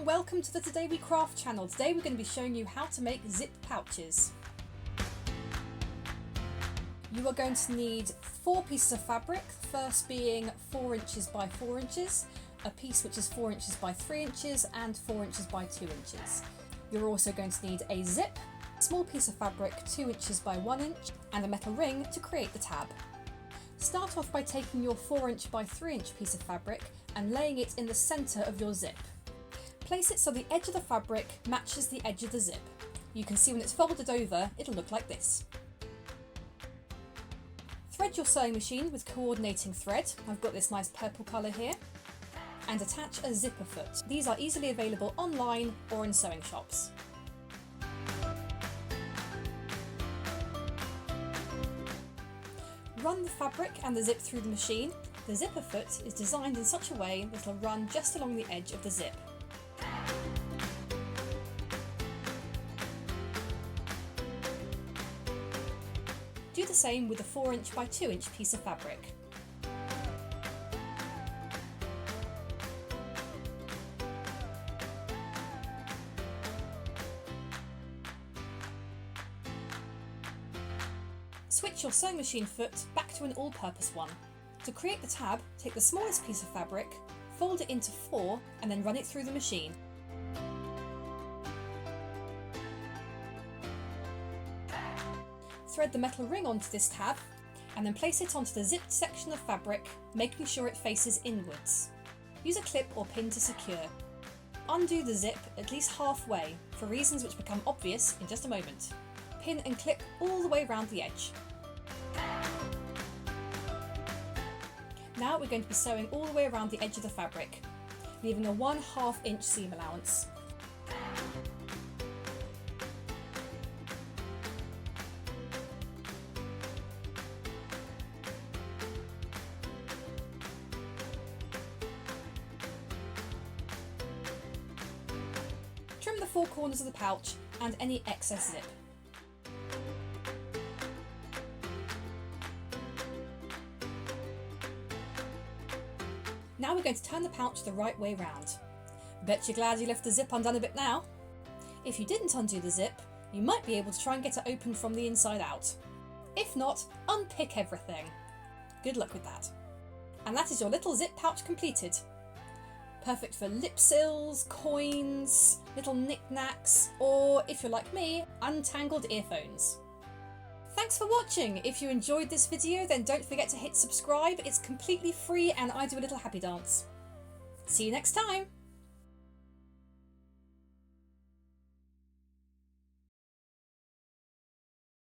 welcome to the Today We Craft channel. Today we're going to be showing you how to make zip pouches. You are going to need 4 pieces of fabric, first being 4 inches by 4 inches, a piece which is 4 inches by 3 inches and 4 inches by 2 inches. You're also going to need a zip, a small piece of fabric 2 inches by 1 inch and a metal ring to create the tab. Start off by taking your 4 inch by 3 inch piece of fabric and laying it in the centre of your zip. Place it so the edge of the fabric matches the edge of the zip. You can see when it's folded over, it'll look like this. Thread your sewing machine with coordinating thread. I've got this nice purple colour here. And attach a zipper foot. These are easily available online or in sewing shops. Run the fabric and the zip through the machine. The zipper foot is designed in such a way that it'll run just along the edge of the zip. Do the same with the 4 inch by 2 inch piece of fabric. Switch your sewing machine foot back to an all-purpose one. To create the tab, take the smallest piece of fabric, fold it into 4 and then run it through the machine. Thread the metal ring onto this tab and then place it onto the zipped section of fabric, making sure it faces inwards. Use a clip or pin to secure. Undo the zip at least halfway for reasons which become obvious in just a moment. Pin and clip all the way around the edge. Now we're going to be sewing all the way around the edge of the fabric, leaving a 1/2 inch seam allowance. Trim the 4 corners of the pouch and any excess zip. Now we're going to turn the pouch the right way round. Bet you're glad you left the zip undone a bit now. If you didn't undo the zip, you might be able to try and get it open from the inside out. If not, unpick everything. Good luck with that. And that is your little zip pouch completed. Perfect for lip sills, coins, little knickknacks, or if you're like me, untangled earphones. Thanks for watching! If you enjoyed this video, then don't forget to hit subscribe. It's completely free and I do a little happy dance. See you next time!